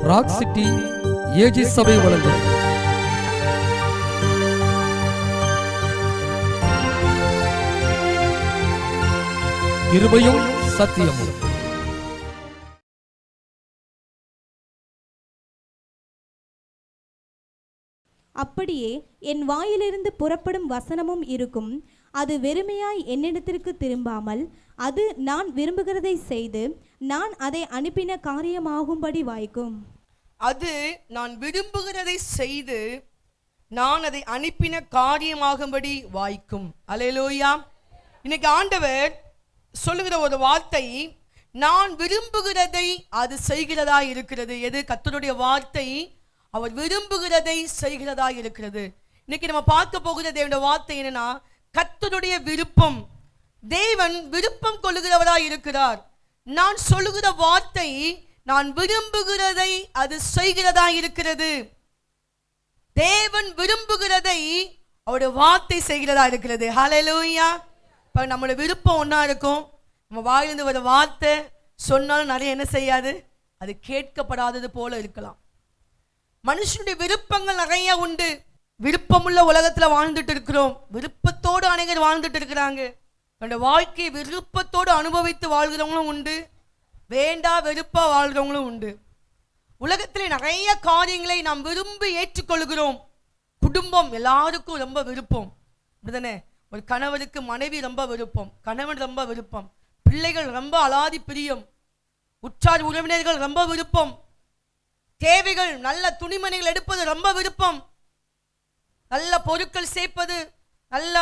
Rock city AG சபை வழங்கும் கிருபையும் சத்தியமும். அப்படியே என் வாயிலிருந்து புறப்படும் வசனமும் இருக்கும். அது வெறுமையாய் என்னிடத்திற்கு திரும்பாமல் அது நான் விரும்புகிறதை செய்து நான் அதை அனுப்பின காரியமாகும்படி வாய்க்கும். அது நான் விரும்புகிறதை செய்து நான் அதை அனுப்பின காரியமாகும்படி வாய்க்கும். அல்லேலூயா. இன்னைக்கு ஆண்டவர் சொல்லுகிற ஒரு வார்த்தை, நான் விரும்புகிறதை அது செய்கிறதா இருக்கிறது. எது? கர்த்தருடைய வார்த்தை அவர் விரும்புகிறதை செய்கிறதா இருக்கிறது. இன்னைக்கு நம்ம பார்க்க போகிற தேவனுடைய வார்த்தை என்னன்னா, கர்த்தருடைய விருப்பம். தேவன் விருப்பம் கொள்ளுகிறவராய் இருக்கிறார். நான் சொல்லுகிற வார்த்தை நான் விரும்புகிறதை அது செய்கிறதா இருக்கிறது. தேவன் விரும்புகிறதை அவருடைய வார்த்தை செய்கிறதா இருக்கிறது. ஹல்லேலூயா. இப்போ நம்மளோட விருப்பம் ஒன்றா இருக்கும். நம்ம வாயிலிருந்து வர வார்த்தை சொன்னாலும் நிறைய என்ன செய்யாது, அது கேட்கப்படாதது போல இருக்கலாம். மனுஷனுடைய விருப்பங்கள் நிறைய உண்டு. விருப்பமுள்ள உலகத்தில் வாழ்ந்துட்டு இருக்கிறோம். விருப்பத்தோடு அனைவர் வாழ்ந்துட்டு இருக்கிறாங்க. தன்னுடைய வாழ்க்கையை விருப்பத்தோடு அனுபவித்து வாழ்கிறவங்களும் உண்டு, வேண்டா வெறுப்பா வாழ்கிறவங்களும் உண்டு. உலகத்திலே நிறைய காரியங்களை நாம் விரும்பி ஏற்றுக்கொள்கிறோம். குடும்பம் எல்லாருக்கும் ரொம்ப விருப்பம், அப்படிதானே? ஒரு கணவருக்கு மனைவி ரொம்ப விருப்பம், கணவன் ரொம்ப விருப்பம், பிள்ளைகள் ரொம்ப அலாதி பிரியம், உற்றார் உறவினர்கள் ரொம்ப விருப்பம், தேவைகள் நல்ல துணிமணிகள் எடுப்பது ரொம்ப விருப்பம், நல்ல பொருட்கள் சேர்ப்பது, நல்ல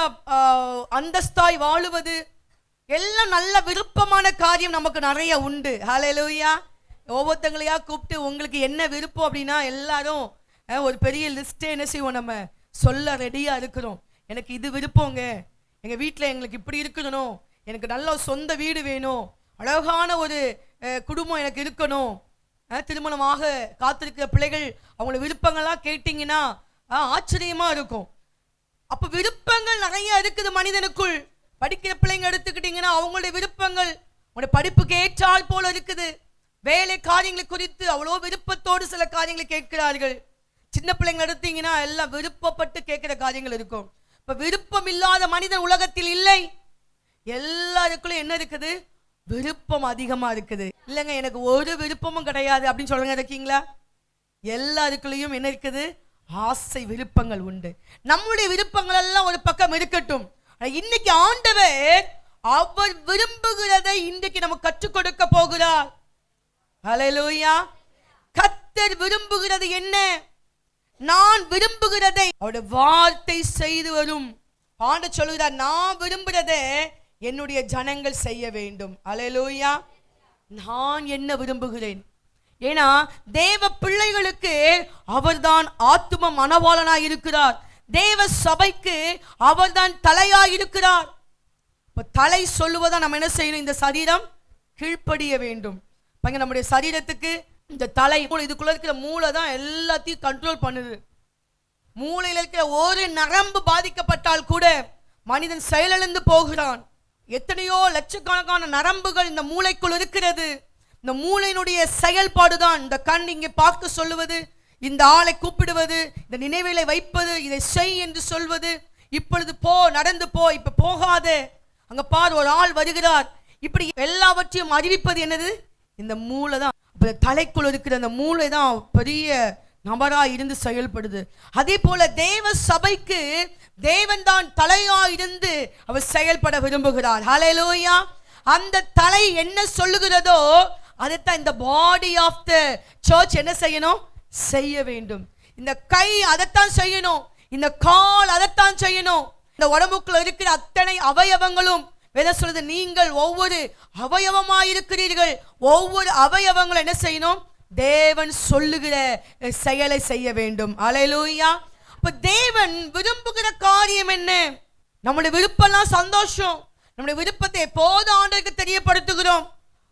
அந்தஸ்தாய் வாழுவது, எல்லாம் நல்ல விருப்பமான காரியம் நமக்கு நிறைய உண்டு. ஹல்லேலூயா. ஒவ்வொருத்தங்களையா கூப்பிட்டு உங்களுக்கு என்ன விருப்பம் அப்படின்னா எல்லாரும் ஒரு பெரிய லிஸ்ட்டே என்ன செய்வோம், நம்ம சொல்ல ரெடியா இருக்கிறோம். எனக்கு இது விருப்பங்க, எங்கள் வீட்டில் எங்களுக்கு இப்படி இருக்கணும், எனக்கு நல்ல சொந்த வீடு வேணும், அழகான ஒரு குடும்பம் எனக்கு இருக்கணும், திருமணமாக காத்திருக்கிற பிள்ளைகள் அவங்களோட விருப்பங்கள்லாம் கேட்டிங்கன்னா ஆச்சரியமாக இருக்கும். அப்போ விருப்பங்கள் நிறைய இருக்குது மனிதனுக்குள். படிக்கிற பிள்ளைங்க எடுத்துக்கிட்டிங்கன்னா அவங்களுடைய விருப்பங்கள் உங்களுடைய படிப்புக்கு ஏற்றால் போல இருக்குது. வேலை காரியங்களை குறித்து அவ்வளோ விருப்பத்தோடு சில காரியங்களை கேட்கிறார்கள். சின்ன பிள்ளைங்க எடுத்தீங்கன்னா எல்லாம் விருப்பப்பட்டு கேட்கிற காரியங்கள் இருக்கும். இப்போ விருப்பம் இல்லாத மனிதன் உலகத்தில் இல்லை. எல்லாருக்குள்ளும் என்ன இருக்குது? விருப்பம் அதிகமாக இருக்குது. இல்லைங்க எனக்கு ஒரு விருப்பமும் கிடையாது அப்படின்னு சொல்றவங்க இருக்கீங்களா? எல்லாருக்குள்ளேயும் என்ன இருக்குது? ஆசை, விருப்பங்கள் உண்டு. நம்முடைய விருப்பங்கள் எல்லாம் ஒரு பக்கம் இருக்கட்டும். இன்னைக்கு ஆண்டவர் அவர் விரும்புகிறதை இன்றைக்கு நம்ம கற்றுக் கொடுக்க போகிறார். ஹல்லேலூயா. கர்த்தர் விரும்புகிறது என்ன? நான் விரும்புகிறதை அவருடைய வார்த்தை செய்து வரும். ஆண்டவர் சொல்கிறார், நான் விரும்புகிறதை என்னுடைய ஜனங்கள் செய்ய வேண்டும். ஹல்லேலூயா. நான் என்ன விரும்புகிறேன்? ஏன்னா தேவ பிள்ளைகளுக்கு அவர்தான் ஆத்தும மனவாளனாய் இருக்கிறார். தேவ சபைக்கு அவர்தான் தலையாய் இருக்கிறார். இப்போ தலை சொல்லுவதா நம்ம என்ன செய்யணும்? இந்த சரீரம் கீழ்ப்படிய வேண்டும். நம்முடைய சரீரத்துக்கு இந்த தலை, இதுக்குள்ள இருக்கிற மூளை தான் எல்லாத்தையும் கண்ட்ரோல் பண்ணுது. மூளையில் இருக்கிற ஒரு நரம்பு பாதிக்கப்பட்டால் கூட மனிதன் செயலிழந்து போகிறான். எத்தனையோ லட்சக்கணக்கான நரம்புகள் இந்த மூளைக்குள் இருக்கிறது. இந்த மூளையினுடைய செயல்பாடுதான் இந்த கண் இங்கே பார்க்க சொல்லுவது, இந்த ஆளை கூப்பிடுவது, இந்த நினைவிலை வைப்பது, இதை செய் என்று சொல்வது, இப்பொழுது போ, நடந்து போ, இப்ப போகாத, அங்க பார் ஒரு ஆள் வருகிறார், இப்படி எல்லாவற்றையும் அறிவிப்பது என்னது? இந்த மூளை தான். தலைக்குள் இருக்கிற அந்த மூளை தான் பெரிய நபரா இருந்து செயல்படுது. அதே போல தேவ சபைக்கு தேவன் தான் தலையா இருந்து அவர் செயல்பட விரும்புகிறார். ஹல்லேலூயா. அந்த தலை என்ன சொல்லுகிறதோ அதைத்தான் இந்த பாடி ஆஃப் த சர்ச் என்ன செய்யணும்? செய்ய வேண்டும். இந்த கை அதைத்தான் செய்யணும், இந்த கால் அதைத்தான் செய்யணும். இந்த உடம்புக்குள்ள இருக்கிற அத்தனை அவயவங்களும் வேத சொல்லுது, நீங்கள் ஒவ்வொரு அவயவமாயிருக்கிறீர்கள். ஒவ்வொரு அவயவங்களும் என்ன செய்யணும்? தேவன் சொல்லுகிற செயலை செய்ய வேண்டும். ஹல்லேலூயா. அப்ப தேவன் விரும்புகிற காரியம் என்ன? நம்முடைய விருப்பம்லாம் சந்தோஷம். நம்முடைய விருப்பத்தை எப்போது ஆண்டவருக்கு தெரியப்படுத்துகிறோம்.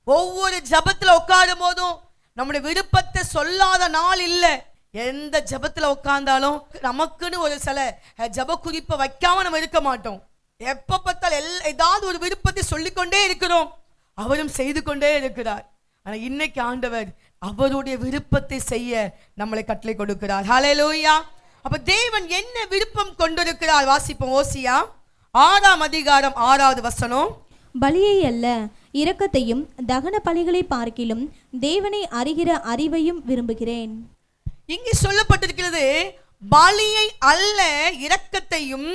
ஒவ்வொரு ஜபத்தில் உட்காரும் போதும் நம்முடைய விருப்பத்தை சொல்லாத நாள் இல்லை. எந்த ஜபத்தில் உட்கார்ந்தாலும் நமக்குன்னு ஒரு சில ஜப குறிப்பை வைக்காம நம்ம இருக்க மாட்டோம். எப்ப பார்த்தால் ஏதாவது ஒரு விருப்பத்தை சொல்லிக்கொண்டே இருக்கிறோம். அவரும் செய்து கொண்டே இருக்கிறார். ஆனா இன்னைக்கு ஆண்டவர் அவருடைய விருப்பத்தை செய்ய நம்மளை கட்டளை கொடுக்கிறார். ஹல்லேலூயா. அப்ப தேவன் என்ன விருப்பம் கொண்டிருக்கிறார்? வாசிப்போம். ஓசியா 6ஆம் அதிகாரம் 6வது வசனம். பலியை அல்ல இரக்கத்தையும் தகன பலிகளை பார்க்கிலும் தேவனை அறிகிற அறிவையும் விரும்புகிறேன். இங்கே சொல்லப்பட்டிருக்கிறது, பலியை அல்ல இரக்கத்தையும்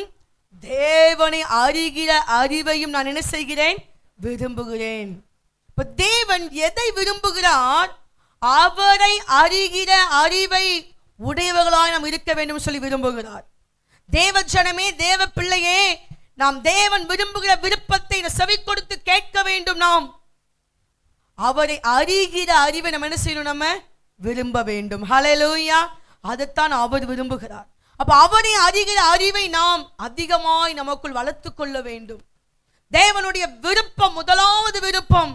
தேவனை அறிகிற அறிவையும் நான் என்ன செய்கிறேன்? விரும்புகிறேன். இப்ப தேவன் எதை விரும்புகிறார்? அவரை அறிகிற அறிவை உடையவர்களாய் நாம் இருக்க வேண்டும் சொல்லி விரும்புகிறார். தேவ ஜனமே, தேவ பிள்ளையே, நாம் தேவன் விரும்புகிற விருப்பத்தை செவி கொடுத்து கேட்க வேண்டும். நாம் அவரை அறிகிற அறிவை நம்ம என்ன செய்யணும்? நம்ம விரும்ப வேண்டும். ஹல்லேலூயா. அதைத்தான் அவர் விரும்புகிறார். அப்ப அவரை அறிகிற அறிவை நாம் அதிகமாய் நமக்குள் வளர்த்து கொள்ள வேண்டும். தேவனுடைய விருப்பம், முதலாவது விருப்பம்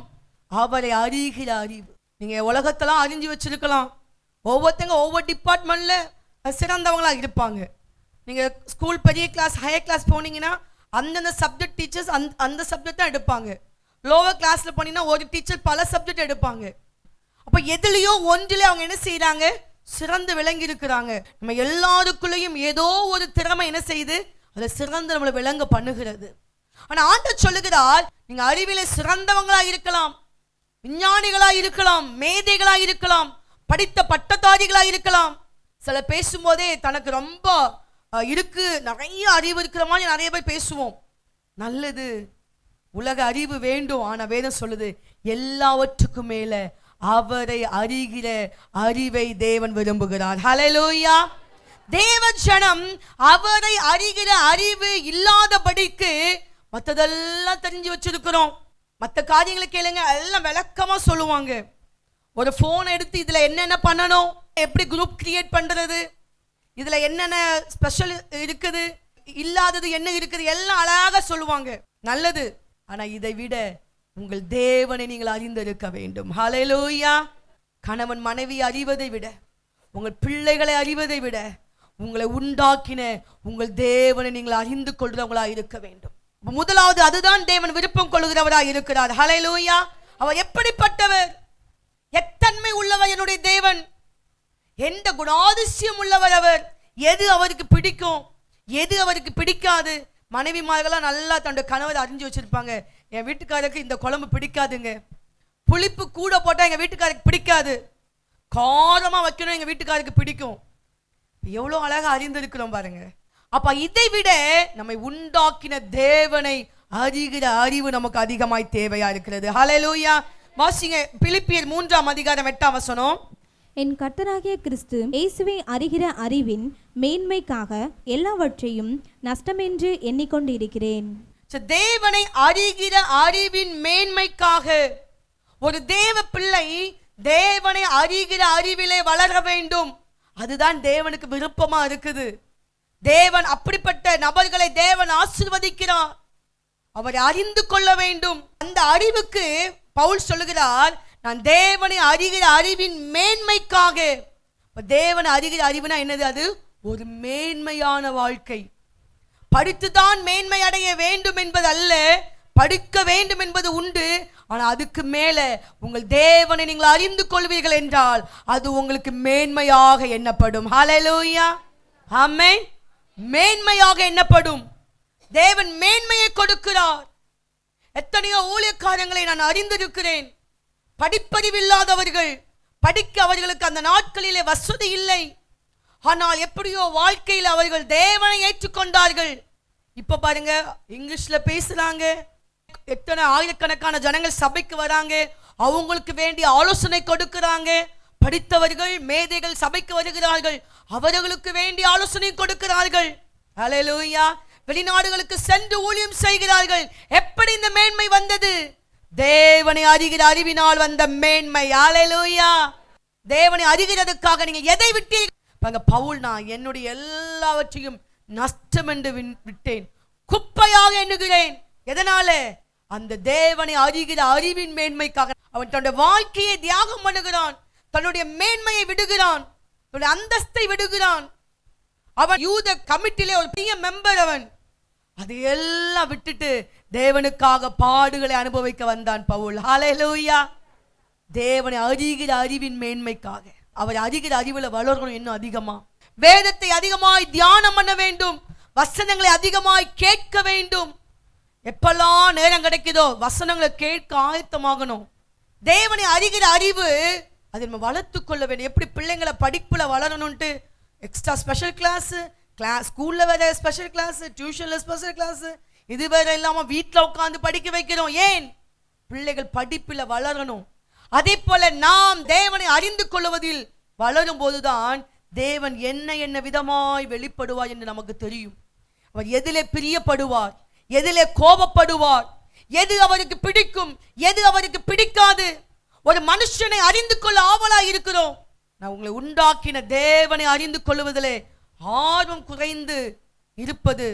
அவரை அறிகிற அறிவு. நீங்க உலகத்தெல்லாம் அறிஞ்சு வச்சிருக்கலாம். ஒவ்வொருத்தங்க ஒவ்வொரு டிபார்ட்மெண்ட்ல சிறந்தவங்களா இருப்பாங்க. நீங்க ஸ்கூல் பெரிய கிளாஸ், ஹையர் கிளாஸ் போனீங்கன்னா அந்தந்த சப்ஜெக்ட் டீச்சர்ஸ் அந்த சப்ஜெக்ட் தான் எடுப்பாங்க. லோவர் கிளாஸ்ல போனீங்கன்னா ஒரு டீச்சர் பல சப்ஜெக்ட் எடுப்பாங்க. அப்ப எதுலயோ ஒன்றிலே அவங்க என்ன செய்யறாங்க? சிறந்து விளங்கி இருக்கிறாங்க. நம்ம எல்லாருக்குள்ளேயும் ஏதோ ஒரு திறமை என்ன செய்யுது? அதை சிறந்து நம்மளை விளங்க பண்ணுகிறது. ஆனா ஆண்டவர் சொல்லுகிறார், நீங்க அறிவிலே சிறந்தவங்களா இருக்கலாம், விஞ்ஞானிகளா இருக்கலாம், மேதைகளா இருக்கலாம், படித்த பட்டதாரிகளா இருக்கலாம். சில பேசும்போதே தனக்கு ரொம்ப இருக்கு, நிறைய அறிவு இருக்கிற மாதிரி நிறைய பேர் பேசுவோம். நல்லது, உலக அறிவு வேண்டும். ஆனா வேதம் சொல்லுது, எல்லாவற்றுக்கும் மேல அவரை அறிகிற அறிவை தேவன் விரும்புகிறார். ஹல்லேலூயா. தேவ ஜனம் அவரை அறிகிற அறிவு இல்லாதபடிக்கு மற்றதெல்லாம் தெரிஞ்சு வச்சிருக்கிறோம். மற்ற காரியங்களை கேளுங்க, எல்லாம் விளக்கமா சொல்லுவாங்க. ஒரு போன் எடுத்து இதுல என்னென்ன பண்ணணும், எப்படி குரூப் கிரியேட் பண்றது, இதுல என்னென்ன ஸ்பெஷல் இருக்குது, இல்லாதது என்ன இருக்குது, எல்லாம் அழகாக சொல்லுவாங்க. நல்லது. ஆனா இதை விட உங்கள் தேவனை நீங்கள் அறிந்திருக்க வேண்டும். ஹல்லேலூயா. கணவன் மனைவி அறிவதை விட, உங்கள் பிள்ளைகளை அறிவதை விட, உங்களை உண்டாக்கின உங்கள் தேவனை நீங்கள் அறிந்து கொள்றவங்களா இருக்க வேண்டும். முதலாவது அதுதான் தேவன் விருப்பம் கொள்கிறவராய் இருக்கிறார். ஹல்லேலூயா. அவர் எப்படிப்பட்டவர்? எத்தன்மை உள்ளவர் என்னுடைய தேவன். எந்த குணாதிசயம் உள்ளவர் அவர். எது அவருக்கு பிடிக்கும், எது அவருக்கு பிடிக்காது. மனைவிமார்கள்லாம் நல்லா தன்னுடைய கணவரை அறிஞ்சு வச்சிருப்பாங்க. என் வீட்டுக்காரருக்கு இந்த குழம்பு பிடிக்காதுங்க, புளிப்பு கூட போட்டா எங்க வீட்டுக்காரருக்கு பிடிக்காது, காரமா வைக்கணும் எங்க வீட்டுக்காரருக்கு பிடிக்கும். எவ்வளவு அழகா அறிந்திருக்கிறோம் பாருங்க. அப்ப இதை விட நம்மை உண்டாக்கின தேவனை அறிகிற அறிவு நமக்கு அதிகமாய் தேவையா இருக்கிறது. ஹல்லேலூயா. வாசிங்க பிலிப்பியர் 3ஆம் அதிகாரம் 8ஆம் வசனம். என் கர்த்தராகிய கிறிஸ்து இயேசுவை அறிகிற அறிவின் மேன்மைக்காக எல்லாவற்றையும் நஷ்டமென்று எண்ணிக்கொண்டிருக்கிறேன். தேவனை அறிகிற அறிவின் மேன்மைக்காக ஒரு தேவ பிள்ளை தேவனை அறிகிற அறிவிலே வளர வேண்டும். அதுதான் தேவனுக்கு விருப்பமா இருக்குது. தேவன் அப்படிப்பட்ட நபர்களை தேவன் ஆசீர்வதிக்கிறார். அவரை அறிந்து கொள்ள வேண்டும். அந்த அறிவுக்கு பவுல் சொல்லுகிறார், நான் தேவனை அறிகிற அறிவின் மேன்மைக்காக. தேவனை அறிகிற அறிவுனா என்னது? அது ஒரு மேன்மையான வாழ்க்கை. படித்துதான் மேன்மை அடைய வேண்டும் என்பது அல்ல, படிக்க வேண்டும் என்பது உண்டு. ஆனால் அதுக்கு மேல உங்கள் தேவனை நீங்கள் அறிந்து கொள்வீர்கள் என்றால் அது உங்களுக்கு மேன்மையாக எண்ணப்படும். ஹல்லேலூயா. ஆமென். மேன்மையாக எண்ணப்படும். தேவன் மேன்மையை கொடுக்கிறார். எத்தனையோ ஊழியக்காரங்களை நான் அறிந்திருக்கிறேன். படிப்பறிவில்லாதவர்கள், படிக்க அவர்களுக்கு அந்த நாட்களிலே வசதி இல்லை. ஆனால் எப்படியோ வாழ்க்கையில் அவர்கள் தேவனை ஏற்றுக்கொண்டார்கள். இப்ப பாருங்க, இங்கிலீஷ்ல பேசுறாங்க. எத்தனை ஆயிரக்கணக்கான ஜனங்கள் சபைக்கு வராங்க. அவங்களுக்கு வேண்டிய ஆலோசனை கொடுக்கிறாங்க. படித்தவர்கள், மேதைகள் சபைக்கு வருகிறார்கள். அவர்களுக்கு வேண்டிய ஆலோசனை கொடுக்கிறார்கள். ஹல்லேலூயா. வெளிநாடுகளுக்கு சென்று ஊழியம் செய்கிறார்கள். எப்படி இந்த மேன்மை வந்தது? தேவனை அறிகிற அறிவினால் வந்த மேன்மை. ஹல்லேலூயா. தேவனை அறிகிறதுக்காக நீங்க எதை விட்டீர்கள்? பவுல், நான் என்னுடைய எல்லாவற்றையும் நஷ்டம் என்று விட்டேன், குப்பையாக எண்ணுகிறேன். எதனால? அந்த தேவனை அறிகிற அறிவின் மேன்மைக்காக அவன் தன்னுடைய வாழ்க்கையை தியாகம் பண்ணுகிறான். தன்னுடைய மேன்மையை விடுகிறான், தன்னுடைய அந்தஸ்தை விடுகிறான். அவன் யூத கமிட்டியிலே ஒரு பெரிய மெம்பர். அவன் அதையெல்லாம் விட்டுட்டு தேவனுக்காக பாடுகளை அனுபவிக்க வந்தான் பவுல். ஹல்லேலூயா. தேவனை அறிகிற அறிவின் மேன்மைக்காக. அவர் அறிகிற அறிவுல வளரணும். இன்னும் அதிகமா வேதத்தை அதிகமாய் தியானம் பண்ண வேண்டும். வசனங்களை அதிகமாய் கேட்க வேண்டும். எப்பெல்லாம் நேரம் கிடைக்குதோ வசனங்களை கேட்க ஆயத்தமாகணும். தேவனை அறிகிற அறிவு அதை நம்ம வளர்த்து கொள்ள வேண்டும். எப்படி பிள்ளைங்களை படிப்புல வளரணும்ட்டு எக்ஸ்ட்ரா ஸ்பெஷல் கிளாஸ், ஸ்கூல்ல வேற ஸ்பெஷல் கிளாஸ், டியூஷன்ல ஸ்பெஷல் கிளாஸ், இது வேற இல்லாம வீட்டில் உட்காந்து படிக்க வைக்கிறோம். ஏன்? பிள்ளைகள் படிப்பில் வளரணும். அதே போல நாம் தேவனை அறிந்து கொள்வதில் வளரும் போதுதான் தேவன் என்ன விதமாய் வெளிப்படுவார் என்று நமக்கு தெரியும். அவர் எதிலே பிரியப்படுவார், எதிலே கோபப்படுவார், எது அவருக்கு பிடிக்கும், எது அவருக்கு பிடிக்காது. ஒரு மனுஷனை அறிந்து கொள்ள ஆவலாய் இருக்கிறோம். நான் உங்களை உண்டாக்கின தேவனை அறிந்து கொள்வதிலே ஆர்வம் குறைந்து இருப்பது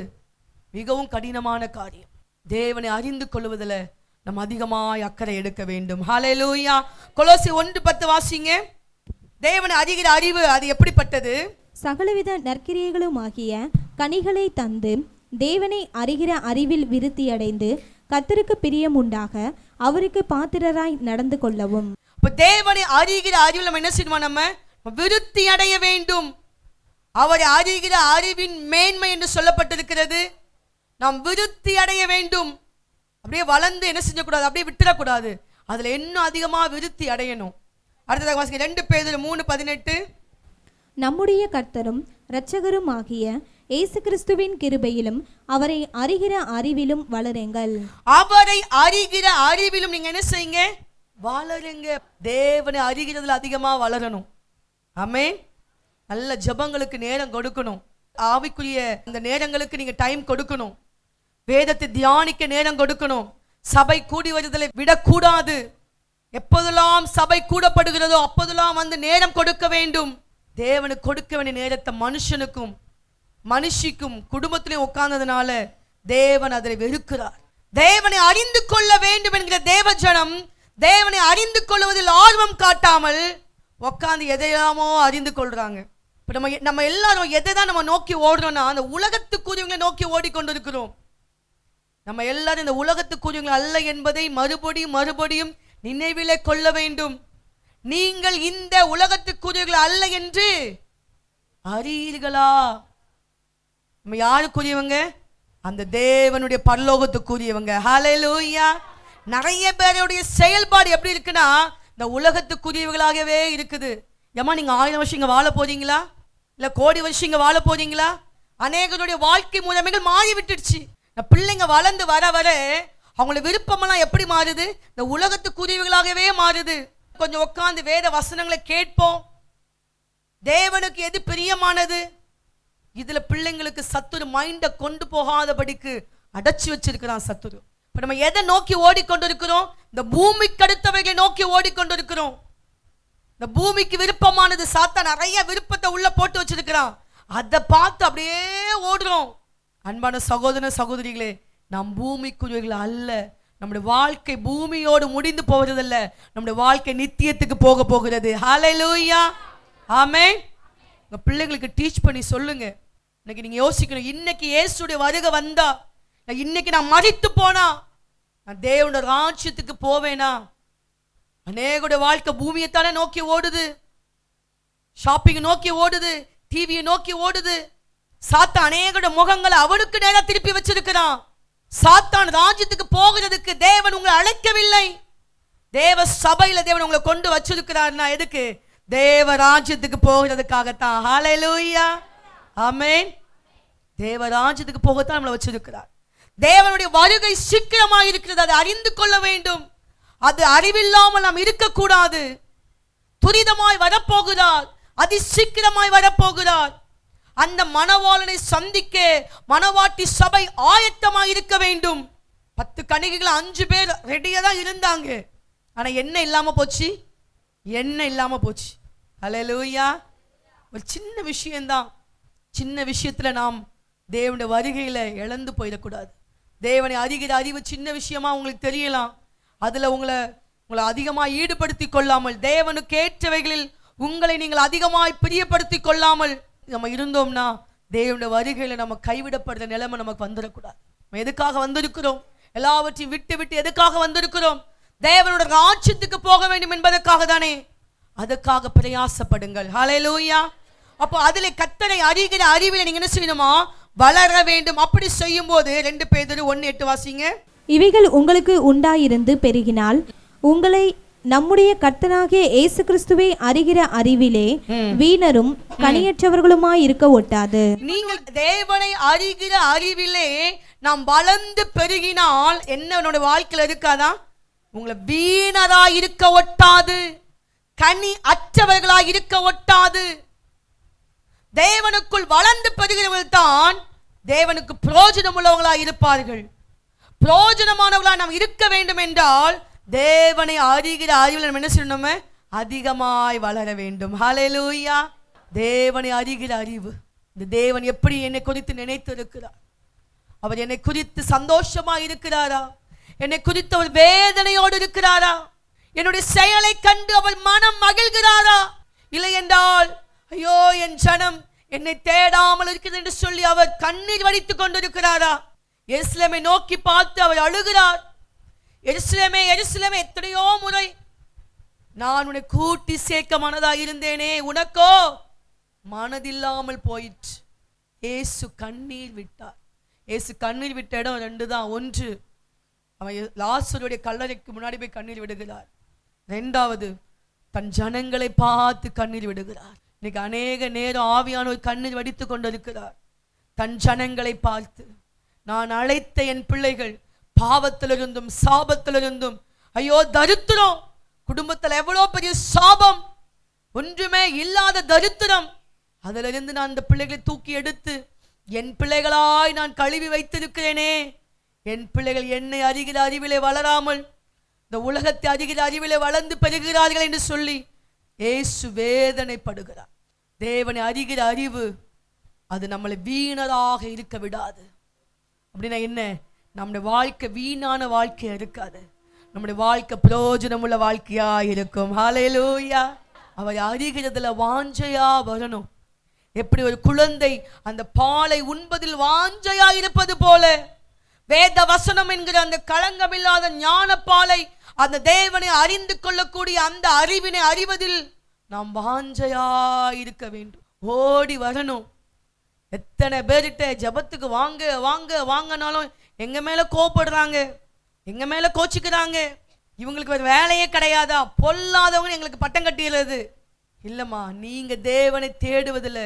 மிகவும் கடினமான காரியம். தேவனை அறிந்து கொள்வதில் நம்ம அதிகமாய் அக்கறை எடுக்க வேண்டும். ஹல்லேலூயா. கொலோசி 1:10 வாசிங்க. தேவனை அறிகிற அறிவு அது எப்படிப்பட்டது? சகலவித நற்கிரியைகளுமாகிய கனிகளை தந்து தேவனை அறிகிற அறிவில் விருத்தியடைந்து கர்த்தருக்கு பிரியம் உண்டாக அவருக்கு பாத்திரராய் நடந்து கொள்ளவும். இப்ப தேவனை அறிகிற அறிவில் நம்ம என்ன செய்யணும்? நம்ம விருத்தி அடைய வேண்டும். அவரை அறிகிற அறிவின் மேன்மை என்று சொல்லப்பட்டிருக்கிறது. நாம் விருத்தி அடைய வேண்டும். அப்படியே வளர்ந்து என்ன செய்யக்கூடாது, அப்படியே விட்டுறக்கூடாது. அதுல இன்னும் அதிகமா விருத்தி அடையணும். அடுத்ததாக வாசிங்க 2 பேதுரு 3:18. நம்முடைய கர்த்தரும் இரட்சகரும் ஆகிய இயேசு கிறிஸ்துவின் கிருபையிலும் அவரை அறிகிற அறிவிலும் வளருங்கள். அவரை அறிகிற அறிவிலும் நீங்க என்ன செய்யுங்க? வளருங்க. தேவனை அறிகிறதுல அதிகமா வளரணும். ஆமென். நல்ல ஜெபங்களுக்கு நேரம் கொடுக்கணும். ஆவிக்குரிய அந்த நேரங்களுக்கு நீங்க டைம் கொடுக்கணும். வேதத்தை தியானிக்க நேரம் கொடுக்கணும். சபை கூடி வருதலை விடக்கூடாது. எப்போதெல்லாம் சபை கூடப்படுகிறதோ அப்போதெல்லாம் வந்து நேரம் கொடுக்க வேண்டும். தேவனுக்கு கொடுக்க வேண்டிய நேரத்தை மனுஷனுக்கும் மனுஷிக்கும் குடும்பத்திலையும் உட்கார்ந்ததுனால தேவன் அதை வெறுக்கிறார். தேவனை அறிந்து கொள்ள வேண்டும் என்கிற தேவஜனம் தேவனை அறிந்து கொள்வதில் ஆர்வம் காட்டாமல் உட்கார்ந்து எதையாமோ அறிந்து கொள்றாங்க. இப்ப நம்ம எல்லாரும் எதை தான் நம்ம நோக்கி ஓடுறோம்னா அந்த உலகத்துக்குரியவங்களை நோக்கி ஓடிக்கொண்டிருக்கிறோம். நம்ம எல்லாரும் இந்த உலகத்துக்குரியவங்கள் அல்ல என்பதை மறுபடியும் நினைவிலே கொள்ள வேண்டும். நீங்கள் இந்த உலகத்துக்குரியவர்கள் அல்ல என்று அறியீர்களா? நம்ம யாருக்குரியவங்க? அந்த தேவனுடைய பரலோகத்துக்குரியவங்க. ஹல்லேலூயா. நிறைய பேருடைய செயல்பாடு எப்படி இருக்குன்னா இந்த உலகத்துக்குரியவர்களாகவே இருக்குது. ஏமா நீங்க 1000 வருஷம் இங்க வாழ போறீங்களா, இல்ல கோடி வருஷம் இங்க வாழ போறீங்களா? அநேகருடைய வாழ்க்கை முறைமைகள் மாறி விட்டுடுச்சு. பிள்ளைங்க வளர்ந்து வர வர அவங்களுடைய விருப்பமெல்லாம் எப்படி மாறுது? இந்த உலகத்துக்குரியவர்களாகவே மாறுது. கொஞ்சம் உட்கார்ந்து வேத வசனங்களை கேட்போம். தேவனுக்கு எது பிரியமானது? இதுல பிள்ளைங்களுக்கு சத்துரு மைண்டை கொண்டு போகாதபடிக்கு அடைச்சி வச்சிருக்கிறான் சத்துரு. இப்ப நம்ம எதை நோக்கி ஓடிக்கொண்டிருக்கிறோம்? இந்த பூமிக்கு அடுத்தவைகளை நோக்கி ஓடிக்கொண்டிருக்கிறோம். இந்த பூமிக்கு விருப்பமானது சாத்தான் நிறைய விருப்பத்தை உள்ள போட்டு வச்சிருக்கிறான். அதை பார்த்து அப்படியே ஓடுறோம். அன்பான சகோதர சகோதரிகளே, நாம் பூமிக்குரியவர்கள் அல்ல. நம்முடைய வாழ்க்கை பூமியோடு முடிந்து போவதில்ல. நம்முடைய வாழ்க்கை நித்தியத்துக்கு போக போகிறது. ஹல்லேலூயா. ஆமென். உங்க பிள்ளைகளுக்கு டீச் பண்ணி சொல்லுங்க. இன்னைக்கு நீங்க யோசிக்கணும், இன்னைக்கு இயேசுடைய வருகை வந்தா, இன்னைக்கு நான் மரித்து போனா நான் தேவனுடைய ராஜ்யத்துக்கு போவேனா? அநேகருடைய வாழ்க்கை பூமியைத்தானே நோக்கி ஓடுது, ஷாப்பிங் நோக்கி ஓடுது, டிவியை நோக்கி ஓடுது. சாத்தான் அநேகருடைய முகங்களை அவனுக்கு நேரா திருப்பி வச்சிருக்கிறான். சாத்தான் ராஜ்யத்துக்கு போகிறதுக்கு தேவன் உங்களை அழைக்கவில்லை. தேவ சபையில தேவன் உங்களை கொண்டு வச்சிருக்கிறார்னா எதுக்கு? தேவ ராஜ்யத்துக்கு போகிறதுக்காகத்தான். ஹல்லேலூயா. ஆமென். தேவ ராஜ்யத்துக்கு போகத்தான் நம்மளை வச்சிருக்கிறார். தேவனுடைய வருகை சீக்கிரமாக இருக்கிறது. அதை அறிந்து கொள்ள வேண்டும். அது அறிவில்லாமல் நாம் இருக்கக்கூடாது. துரிதமாய் வரப்போகிறார், அதி சீக்கிரமாய் வரப்போகிறார். அந்த மணவாளனை சந்திக்க மணவாட்டி சபை ஆயத்தமாக இருக்க வேண்டும். 10 கன்னிகைகள் 5 பேர் ரெடியா தான் இருந்தாங்க. ஆனா என்ன இல்லாம போச்சு? என்ன இல்லாம போச்சு. ஹல்லேலூயா. ஒரு சின்ன விஷயம்தான். சின்ன விஷயத்துல நாம் தேவனுடைய வருகையில இழந்து போயிடக்கூடாது. தேவனை அறிகிற அறிவு சின்ன விஷயமா உங்களுக்கு தெரியலாம். அதுல உங்களை அதிகமாக ஈடுபடுத்தி கொள்ளாமல், தேவனுக்கு ஏற்றவைகளில் உங்களை நீங்கள் அதிகமாய் பிரியப்படுத்தி கொள்ளாமல் நம்ம இருந்தோம்னா தேவனுடைய வருகையில நம்ம கைவிடப்படுற நிலைமை நமக்கு வந்துடக்கூடாது. நம்ம எதுக்காக வந்திருக்கிறோம்? எல்லாவற்றையும் விட்டு எதுக்காக வந்திருக்கிறோம்? தேவனுடைய ராஜ்யத்துக்கு போக வேண்டும் என்பதற்காக தானே. அதுக்காக பிரயாசப்படுங்கள். ஹல்லேலூயா. அப்போ அதிலே கர்த்தரை அறிகிற அறிவிலே நீங்க என்ன செய்யணுமா? வளர வேண்டும். அப்படி செய்யும் போது 2 பேதுரு 1:8 வாசிங்க. இவைகள் உங்களுக்கு உண்டாயிருந்து பெருகினால் உங்களை நம்முடைய கர்த்தனாகிய இயேசு கிறிஸ்துவை அறிகிற அறிவிலே வீணரும் கனியற்றவர்களுமாய் இருக்க ஒட்டாது. நீங்கள் தேவனை அறிகிற அறிவிலே நாம் வளர்ந்து பெருகினால் என்ன என்னோட வாழ்க்கையில் இருக்காதா? உங்களை வீணரா இருக்க ஒட்டாது, கனி அற்றவர்களாய் இருக்க ஒட்டாது. தேவனுக்குள் வளர்ந்து பெறுகிறவர்கள் தான் தேவனுக்கு பிரயோஜனம் உள்ளவர்களாய் இருப்பார்கள். பிரயோஜனமானவர்களாய் நாம் இருக்க வேண்டும் என்றால் தேவனை அறிகிற அறிவில் நம்ம என்ன செய்யணும்? அதிகமாய் வளர வேண்டும். ஹல்லேலூயா. தேவனை அறிகிற அறிவு. இந்த தேவன் எப்படி என்னை குறித்து நினைத்து இருக்கிறார்? அவர் என்னை குறித்து சந்தோஷமா இருக்கிறாரா? என்னை குறித்து அவர் வேதனையோடு இருக்கிறாரா? என்னுடைய செயலை கண்டு அவர் மனம் மகிழ்கிறாரா? இல்லை என்றால் ஐயோ என் ஜனம் என்னை தேடாமல் இருக்கிறது என்று சொல்லி அவர் கண்ணீர் வடித்துக் கொண்டிருக்கிறாரா? எருசலேமை நோக்கி பார்த்து அவர் அழுகிறார். எருசலேமே எருசலேமே, எத்தனையோ முறை நான் உன்னை கூட்டி சேர்க்க மனதா இருந்தேனே, உனக்கோ மனதில்லாமல் போயிற்று. இயேசு கண்ணீர் விட்டார். இயேசு கண்ணீர் விட்ட இடம் 2 தான். 1, அவன் லாசருடைய கல்லறைக்கு முன்னாடி போய் கண்ணீர் விடுகிறார். 2வது தன் ஜனங்களை பார்த்து கண்ணீர் விடுகிறார். இன்னைக்கு அநேக நேரம் ஆவியானவர் கண்ணீர் வடித்து கொண்டிருக்கிறார். தன் ஜனங்களை பார்த்து, நான் அழைத்த என் பிள்ளைகள் பாவத்திலிருந்தும் சாபத்திலிருந்தும், ஐயோ தரித்திரம், குடும்பத்தில் எவ்வளோ பெரிய சாபம், ஒன்றுமே இல்லாத தரித்திரம், அதிலிருந்து நான் அந்த பிள்ளைகளை தூக்கி எடுத்து என் பிள்ளைகளாய் நான் கழுவி வைத்திருக்கிறேனே. என் பிள்ளைகள் என்னை அறிகிற அறிவிலே வளராமல் இந்த உலகத்தை அறிகிற அறிவிலே வளர்ந்து பெறுகிறார்கள் என்று சொல்லி இயேசு வேதனைப்படுகிறார். தேவனை அறிகிற அறிவு அது நம்மளை வீணராக இருக்க விடாது. அப்படின்னா என்ன? நம்முடைய வாழ்க்கை வீணான வாழ்க்கையா இருக்காது. நம்முடைய வாழ்க்கை பிரயோஜனம் உள்ள வாழ்க்கையா இருக்கும். ஹல்லேலூயா. அவரை அறிகிறதுல வாஞ்சையா வரணும். எப்படி ஒரு குழந்தை அந்த பாலை உண்பதில் வாஞ்சையா இருப்பது போல வேத வசனம் என்கிற அந்த களங்கமில்லாத ஞான பாலை, அந்த தேவனை அறிந்து கொள்ளக்கூடிய அந்த அறிவினை அறிவதில் நாம் வாஞ்சையா இருக்க வேண்டும். ஓடி வரணும். எத்தனை பேர்கிட்ட ஜபத்துக்கு வாங்க வாங்க வாங்கினாலும் எங்க மேல கோபப்படுறாங்க, எங்க மேல கோச்சிக்கிறாங்க. இவங்களுக்கு ஒரு வேலையே கிடையாதா? பொல்லாதவங்க எங்களுக்கு பட்டம் கட்டிடுறது. இல்லம்மா, நீங்க தேவனை தேடுவதில்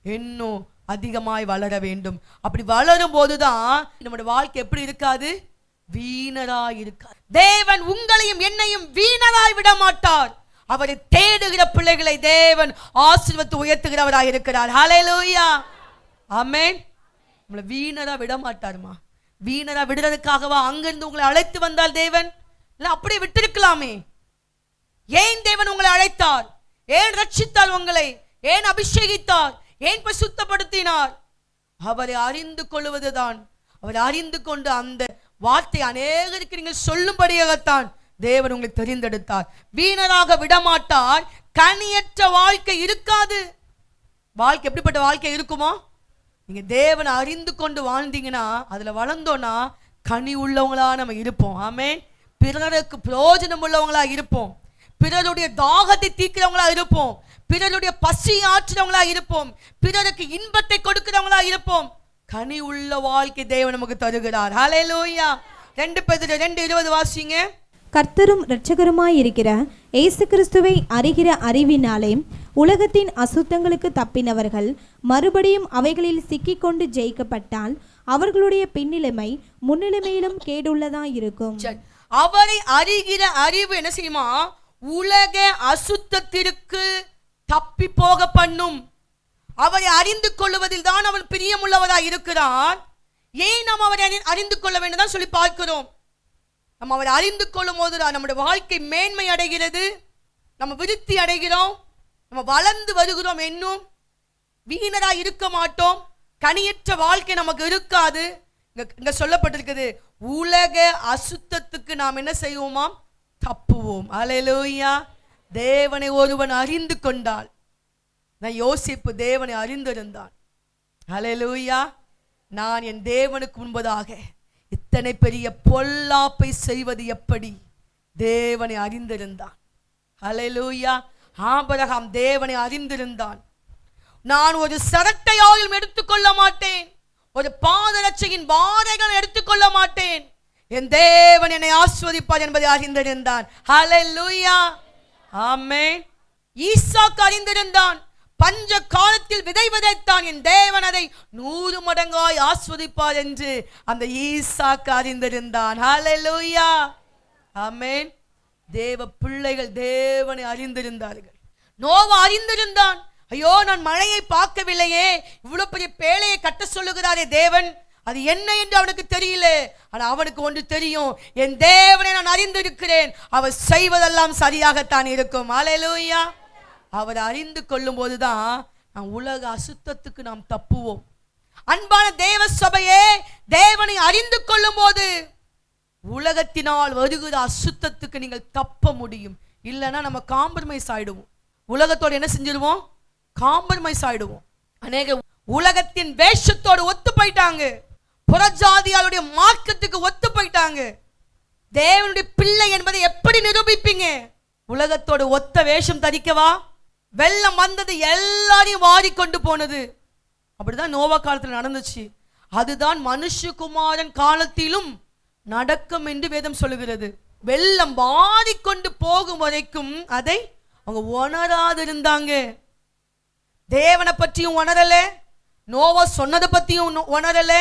இன்னும் அதிகமாய் வளர வேண்டும். அப்படி வளரும் போதுதான் நம்முடைய வாழ்க்கை எப்படி இருக்காது? வீணராய் இருக்காது. தேவன் உங்களையும் என்னையும் வீணராய் விட மாட்டார். அவரை தேடுகிற பிள்ளைகளை தேவன் ஆசீர்வதித்து உயர்த்துகிறவராய் இருக்கிறார். ஹல்லேலூயா. ஆமென். நம்மளை வீணரா விட மாட்டாருமா. வீணரா விடுறதுக்காகவா அங்கிருந்து உங்களை அழைத்து வந்தால் தேவன்? இல்ல அப்படியே விட்டிருக்கலாமே. ஏன் தேவன் உங்களை அழைத்தார்? ஏன் ரட்சித்தார்? உங்களை ஏன் அபிஷேகித்தார்? ஏன் பரிசுத்தப்படுத்தினார்? அவரை அறிந்து கொள்வதுதான். அவரை அறிந்து கொண்டு அந்த வார்த்தை அநேகருக்கு நீங்கள் சொல்லும்படியாகத்தான் தேவன் உங்களை தெரிந்தெடுத்தார். வீணராக விடமாட்டார். கனியற்ற வாழ்க்கை இருக்காது. வாழ்க்கை எப்படிப்பட்ட வாழ்க்கை இருக்குமோ? நீங்க தேவனை அறிந்து கொண்டு வாழ்ந்தீங்கன்னா, அதுல வளர்ந்தோன்னா கனி உள்ளவங்களா நம்ம இருப்போம். ஆமென். பிறருக்கு பிரயோஜனம் உள்ளவங்களா இருப்போம். பிறருடைய தாகத்தை தீர்க்கிறவங்களா இருப்போம். பிறருடைய பசி ஆற்றுறவங்களா இருப்போம். பிறருக்கு இன்பத்தை கொடுக்கிறவங்களா இருப்போம். கனி உள்ள வாழ்க்கை தேவன் நமக்கு தருகிறார். ஹல்லேலூயா. 2 பேதுரு 2:20 வாசிங்க. கர்த்தரும் இரட்சகருமாய் இருக்கிற இயேசு கிறிஸ்துவை அறிகிற அறிவினாலே உலகத்தின் அசுத்தங்களுக்கு தப்பினவர்கள் மறுபடியும் அவைகளில் சிக்கிக்கொண்டு ஜெயிக்கப்பட்டால் அவர்களுடைய பின்னிலைமை முன்னிலைமையிலும் கேடுள்ளதாய் இருக்கும். அவரை அறிகிற அறிவு என்ன செய்யுமா? உலக அசுத்தத்திற்கு தப்பி போக பண்ணும். அவரை அறிந்து கொள்வதில் தான் அவன் பிரியமுள்ளவராய் இருக்கிறார். ஏன் நாம் அவரை அறிந்து கொள்ள வேண்டும் தான் சொல்லி பார்க்கிறோம். நம்ம அவரை அறிந்து கொள்ளும் போது நம்முடைய வாழ்க்கை மேன்மை அடைகிறது, நம்ம விருத்தி அடைகிறோம், நம்ம வளர்ந்து வருகிறோம். இன்னும் வீணராய் இருக்க மாட்டோம். கனியற்ற வாழ்க்கை நமக்கு இருக்காது. இங்க சொல்லப்பட்டிருக்குது, உலக அசுத்தத்துக்கு நாம் என்ன செய்வோமாம்? தப்புவோம். ஹல்லேலூயா. தேவனை ஒருவன் அறிந்து கொண்டால், நான் யோசிப்பு தேவனை அறிந்திருந்தான். ஹல்லேலூயா. நான் என் தேவனுக்கு முன்பதாக இத்தனை பெரிய பொல்லாப்பை செய்வது எப்படி? தேவனை அறிந்திருந்தான். ஹல்லேலூயா. ஆபிரகாம் தேவனை அறிந்திருந்தான். நான் ஒரு சரட்டையாயும் எடுத்துக்கொள்ள மாட்டேன், ஒரு பாதரட்சையின் வாரைகள் எடுத்துக்கொள்ள மாட்டேன், என் தேவன் என்னை ஆசீர்வதிப்பார் என்பதை அறிந்திருந்தான். ஹல்லேலூயா. ஆமென். ஈசாக்கு அறிந்திருந்தான். பஞ்ச காலத்தில் விதை விதைத்தான், என் தேவன் அதை 100 மடங்காய் ஆசீர்வதிப்பார் என்று அந்த ஈசாக்கு அறிந்திருந்தான். ஹல்லேலூயா. ஆமென். தேவ பிள்ளைகள் தேவனை அறிந்திருந்தார்கள். நோவா அறிந்திருந்தான். ஐயோ, நான் மழையை பார்க்கவில்லையே, இவ்வளவு பெரிய பேழையை கட்ட சொல்லுகிறாரே தேவன், அது என்ன என்று அவனுக்கு தெரியல. ஆனா அவனுக்கு ஒன்று தெரியும், என் தேவனை நான் அறிந்திருக்கிறேன், அவர் செய்வதெல்லாம் சரியாகத்தான் இருக்கும். ஹல்லேலூயா. அவர் அறிந்து கொள்ளும் போதுதான் நாம் உலக அசுத்தத்துக்கு நாம் தப்புவோம். அன்பான தேவ சபையே, தேவனை அறிந்து கொள்ளும் போது உலகத்தினால் வருகிற அசுத்தத்துக்கு நீங்கள் தப்ப முடியும். இல்லைன்னா நம்ம காம்ப்ரமைஸ் ஆயிடுவோம். உலகத்தோடு என்ன செஞ்சிருவோம்? காம்ப்ரமைஸ் ஆயிடுவோம். அநேக உலகத்தின் வேஷத்தோடு ஒத்து போயிட்டாங்க, புறஜாதியாருடைய மார்க்கத்துக்கு ஒத்து போயிட்டாங்க. தேவனுடைய பிள்ளை என்பதை எப்படி நிரூபிப்பீங்க? உலகத்தோடு ஒத்த வேஷம் தரிக்கவா? வெள்ளம் வந்தது, எல்லாரையும் வாரிக்கொண்டு போனது. அப்படிதான் நோவா காலத்தில் நடந்துச்சு. அதுதான் மனுஷகுமாரன் காலத்திலும் நடக்கும் என்று வேதம் சொல்லுகிறது. வெள்ளம் வாரிக்கொண்டு போகும் வரைக்கும் அதை அவங்க உணராதிருந்தாங்க. தேவனை பற்றியும் உணரல, நோவா சொன்னதை பற்றியும் உணரல,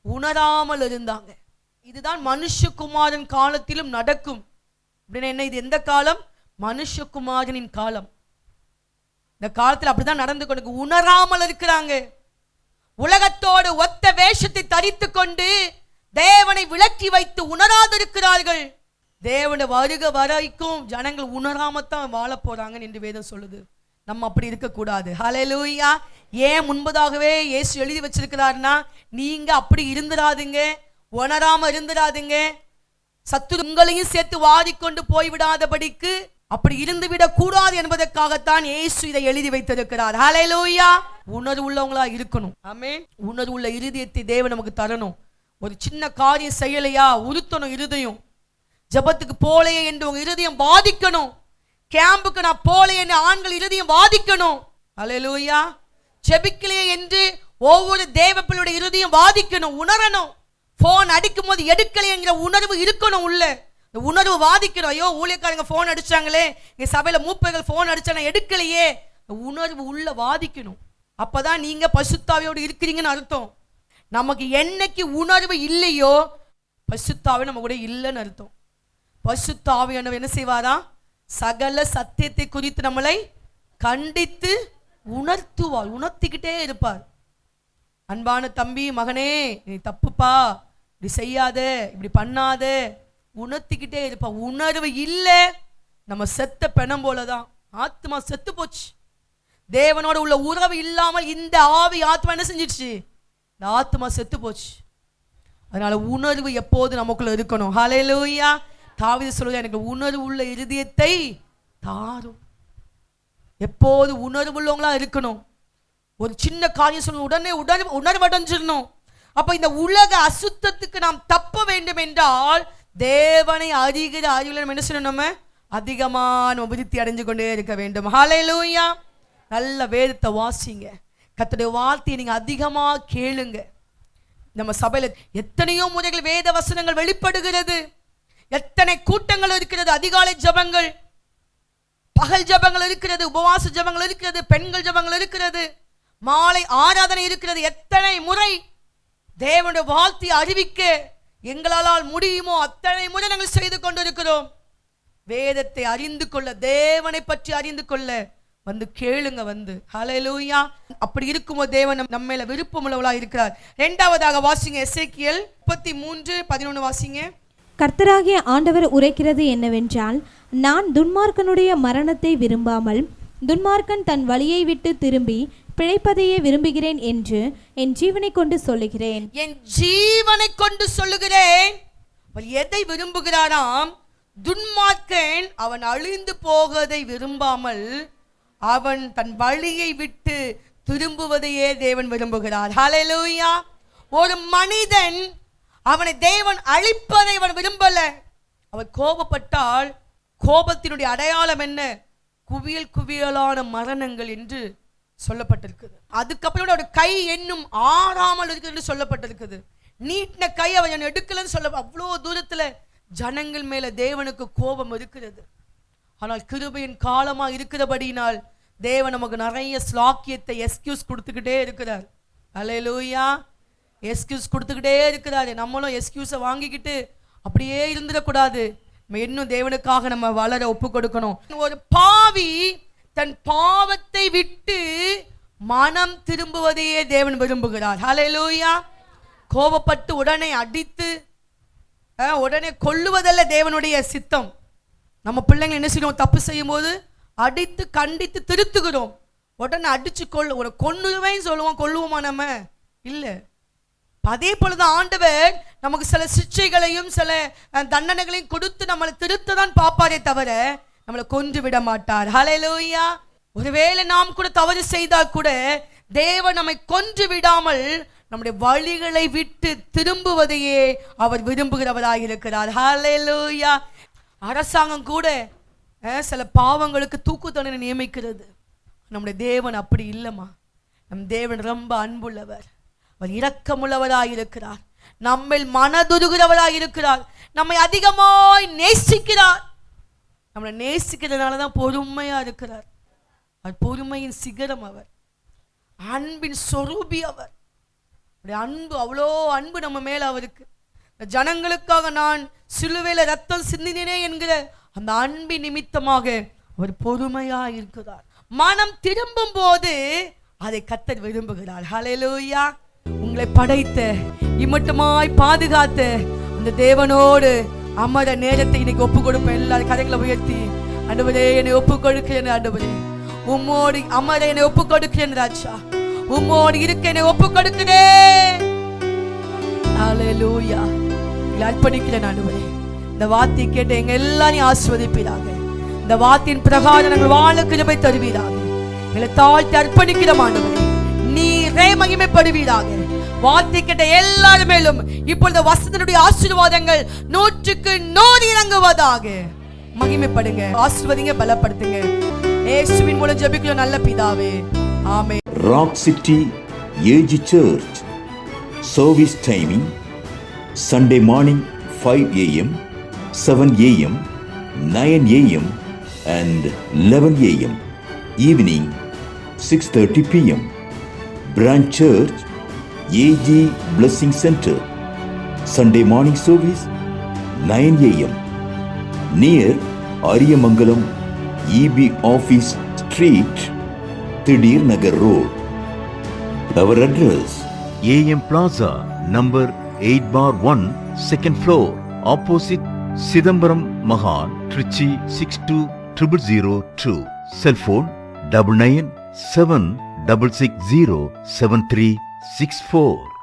உணராமல் இருந்தாங்க. இதுதான் மனுஷகுமாரன் காலத்திலும் நடக்கும். அப்படின்னா என்ன? இது எந்த காலம்? மனுஷகுமாரனின் காலம். இந்த காலத்தில் அப்படிதான் நடந்து கொண்டு உணராமல் இருக்கிறாங்க. உலகத்தோடு ஒத்த வேஷத்தை தரித்து கொண்டு தேவனை விலக்கி வைத்து உணராதிருக்கிறார்கள். தேவனை வருக வரைக்கும் ஜனங்கள் உணராமத்தான் வாழ போறாங்க என்று வேதம் சொல்லுது. நம்ம அப்படி இருக்கக்கூடாது. ஹல்லேலூயா. ஏன் முன்பதாகவே இயேசு எழுதி வச்சிருக்கிறாருன்னா, நீங்க அப்படி இருந்துராதுங்க, உணராம இருந்துராதுங்க, சத்துரு உங்களையும் சேர்த்து வாரிக்கொண்டு போய்விடாதபடிக்கு அப்படி இருந்து விடக் கூடாது என்பதற்காகத்தான் இயேசு இதை எழுதி வைத்திருக்கிறார். ஹல்லேலூயா. உணர்வு உள்ளவங்களா இருக்கணும். ஆமென். உணர்வு உள்ள இருதயத்தை தேவன் நமக்கு தரணும். ஒரு சின்ன காரியம் செய்யலையா, உறுத்தணும் இருதயம். ஜபத்துக்கு போலையே என்று உங்க இருதயம் வாதிக்கணும். கேம்புக்கு நான் போலையே என்று ஆண்கள் இருதயம் வாதிக்கணும். ஹல்லேலூயா. ஜெபிக்கலையே என்று ஒவ்வொரு தேவ பிள்ளையுடைய இருதயம் வாதிக்கணும், உணரணும். போன் அடிக்கும் போது எடுக்கலையே என்கிற உணர்வு இருக்கணும் உள்ள. இந்த உணர்வு வாதிக்கணும். ஐயோ, ஊழியக்காரங்க போன் அடிச்சாங்களே, இங்க சபையில மூப்பர்கள் போன் அடிச்சாங்க எடுக்கலையே, உணர்வு உள்ள வாதிக்கணும். அப்பதான் நீங்க பசுத்தாவியோடு இருக்கிறீங்கன்னு அர்த்தம். நமக்கு என்னைக்கு உணர்வு இல்லையோ பசுத்தாவி நம்ம கூட இல்லைன்னு அர்த்தம். பசுத்தாவியானவர் என்ன செய்வாரா? சகல சத்தியத்தை குறித்து நம்மளை கண்டித்து உணர்த்துவார், உணர்த்திக்கிட்டே இருப்பார். அன்பான தம்பி, மகனே, நீ தப்புப்பா, இப்படி செய்யாத, இப்படி பண்ணாத, உணர்த்திக்கிட்டே இருப்பார். உணர்வு இல்லை, நம்ம செத்த பெணம் போலதான். ஆத்மா செத்து போச்சு. தேவனோட உள்ள உறவு இல்லாமல் இந்த ஆவி ஆத்மா என்ன செஞ்சிடுச்சு? இந்த ஆத்மா செத்து போச்சு. அதனால உணர்வு எப்போது நமக்குள்ள இருக்கணும். ஹல்லேலூயா. தாவீது சொல்லுவார், எனக்கு உணர்வு உள்ள இருதயத்தை தாரும். எப்போது உணர்வு உள்ளவங்களா இருக்கணும். ஒரு சின்ன காரியம் சொல்லணும், உடனே உணர்வடைஞ்சிடணும். அப்ப இந்த உலக அசுத்தத்துக்கு நாம் தப்ப வேண்டும் என்றால் தேவனை அறிகிற அறிவில் நம்ம என்ன செய்யணும்? நம்ம அதிகமான விருத்தி அடைஞ்சு கொண்டே இருக்க வேண்டும். ஹல்லேலூயா. நல்ல வேதத்தை வாசிங்க, கர்த்தருடைய வார்த்தையை நீங்க அதிகமா கேளுங்க. நம்ம சபையில எத்தனையோ முறைகள் வேத வசனங்கள் வெளிப்படுகிறது. எத்தனை கூட்டங்கள் இருக்கிறது, அதிகாலை ஜபங்கள், பகல் ஜபங்கள் இருக்கிறது, உபவாச ஜபங்கள் இருக்கிறது, பெண்கள் ஜபங்கள் இருக்கிறது, மாலை ஆராதனை இருக்கிறது. எத்தனை முறை தேவனுடைய வார்த்தையை அறிவிக்க எங்களால் முடியுமோ அத்தனை முறை நாங்கள் செய்து கொண்டிருக்கிறோம். வேதத்தை அறிந்து கொள்ள, தேவனை பற்றி அறிந்து கொள்ள வந்து கேளுங்க வந்து. ஹல்லேலூயா. அப்படி இருக்கும்போது தேவன் நம்மையில விருப்பம் உள்ளவளா இருக்கிறார். இரண்டாவதாக வாசிங்க, எசேக்கியேல் 33:11 வாசிங்க. கர்த்தராகிய ஆண்டவர் உரைக்கிறது என்னவென்றால், நான் துன்மார்க்கனுடைய மரணத்தை விரும்பாமல் துன்மார்க்கன் தன் வழியை விட்டு திரும்பி பிழைப்பதையே விரும்புகிறேன் என்று என் ஜீவனை கொண்டு சொல்லுகிறேன். என் ஜீவனை கொண்டு சொல்லுகிறேன். எதை விரும்புகிறாராம்? துன்மார்க்கன் அவன் அழிந்து போவதை விரும்பாமல் அவன் தன் வழியை விட்டு திரும்புவதையே தேவன் விரும்புகிறார். ஹல்லேலூயா. ஒரு மனிதன் அவனை தேவன் அழிப்பதை அவன் விரும்பல, அவர் கோபப்பட்டால் கோபத்தினுடைய அடையாளம் என்ன? குவியல் குவியலான மரணங்கள் என்று சொல்லப்பட்டிருக்குது. அதுக்கப்புறம் அவருடைய கை என்னும் ஆறாமல் இருக்குது என்று சொல்லப்பட்டிருக்குது. நீட்டின கை அவன் எடுக்கலன்னு சொல்ல, அவ்வளோ தூரத்துல ஜனங்கள் மேல தேவனுக்கு கோபம் இருக்கிறது. ஆனால் கிருபையின் காலமா இருக்கிறபடினால் தேவன் நமக்கு நிறைய ஸ்லாக்கியத்தை எஸ்கியூஸ் கொடுத்துக்கிட்டே இருக்கிறார். அல்லேலூயா. எஸ்கியூஸ் கொடுத்துக்கிட்டே இருக்கிறாரு. நம்மளும் எஸ்கியூஸை வாங்கிக்கிட்டு அப்படியே இருந்துடக்கூடாது. நம்ம இன்னும் தேவனுக்காக நம்ம வளர ஒப்பு கொடுக்கணும். ஒரு பாவி தன் பாவத்தை விட்டு மனம் திரும்புவதையே தேவன் விரும்புகிறார். ஹல்லேலூயா. கோபப்பட்டு உடனே அடித்து உடனே கொல்லுவதல்ல தேவனுடைய சித்தம். நம்ம பிள்ளைங்க என்ன செய்யணும்? தப்பு செய்யும் போது அடித்து கண்டித்து திருத்துகிறோம். உடனே அடிச்சு கொன்னுருவேன்னு சொல்லுவோம். கொல்லுவோமா? நம்ம இல்லை. அதே போலதான் ஆண்டவர் நமக்கு சில சிக்ஷைகளையும் சில தண்டனைகளையும் கொடுத்து நம்மளை திருத்த தான் பார்ப்பாரே தவிர நம்மளை கொன்று விட மாட்டார். ஹல்லேலூயா. ஒருவேளை நாம் கூட தவறு செய்தால் கூட தேவன் நம்மை கொன்று விடாமல் நம்முடைய வழிகளை விட்டு திரும்புவதையே அவர் விரும்புகிறவராக இருக்கிறார். ஹல்லேலூயா. அரசாங்கம் கூட சில பாவங்களுக்கு தூக்கு தண்டனை நியமிக்கிறது. நம்முடைய தேவன் அப்படி இல்லைம்மா. நம் தேவன் ரொம்ப அன்புள்ளவர். அவர் இரக்கமுள்ளவராக இருக்கிறார். நம்மில் மனதுருகிறவராக இருக்கிறார். நம்மை அதிகமாய் நேசிக்கிறார். நம்மளை நேசிக்கிறதுனாலதான் பொறுமையா இருக்கிறார். அவர் பொறுமையின் சிகரம். அவர் அன்பின் சொரூபி. அவர் அன்பு, அவ்வளோ அன்பு நம்ம மேல அவருக்கு. ஜனங்களுக்காக நான் சிலுவையில ரத்தம் சிந்தினேனே என்கிற அந்த அன்பின் நிமித்தமாக அவர் பொறுமையா இருக்கிறார். மனம் திரும்பும் போது அதை கர்த்தர் விரும்புகிறார். ஹல்லேலூயா. உங்களை படைத்த இம்மட்டுமாய் பாதுகாத்த அந்த தேவனோடு அமர நேரத்தை இன்னைக்கு ஒப்பு கொடுப்பேன். எல்லாரும் கரைகளை உயர்த்தி, ஆண்டவரே என்னை ஒப்பு கொடுக்கிறேன். ஆண்டவரே உம்மோடு அமர என்னை ஒப்பு கொடுக்கிறேன். ராஜா உம்மோடு இருக்க என்னை ஒப்பு கொடுக்கிறேன். ஹல்லேலூயா. அர்ப்பணிக்கிறேன். ஆண்டவரே இந்த வார்த்தை கேட்டு எங்க எல்லாரையும் ஆசீர்வதிப்பீராக. இந்த வார்த்தையின் பிரகாரம் நாங்கள் வாழ கிருபை தருவீராக. எங்களை தாழ்த்தி அர்ப்பணிக்கிறோம். ஆண்டவரே நீரே மகிமைப்படுவீராக. வார்த்தை கேட்ட எல்லாரும் மேலும் இப்பொழுது வசனத்தினுடைய ஆசீர்வாதங்கள் 100க்கு 100 இறங்குவதாக. மகிமைப்படுங்க, ஆசீர்வதிங்க, பலப்படுத்துங்க. இயேசுவின் மூலம் ஜெபிக்கிறோம் நல்ல பிதாவே. ஆமென். Rock City AG Church service timing Sunday morning 5 a.m., 7 a.m., 9 a.m. and 11 a.m. Evening 6:30 p.m. Branch Church AG Blessing Center Sunday morning service 9 a.m. near Ariyamangalam EB Office Street, Thidir Nagar Road. Our address AM Plaza number 8/1 second floor opposite Sidambaram Mahal, Trichy 620002. Cell phone 9976607364.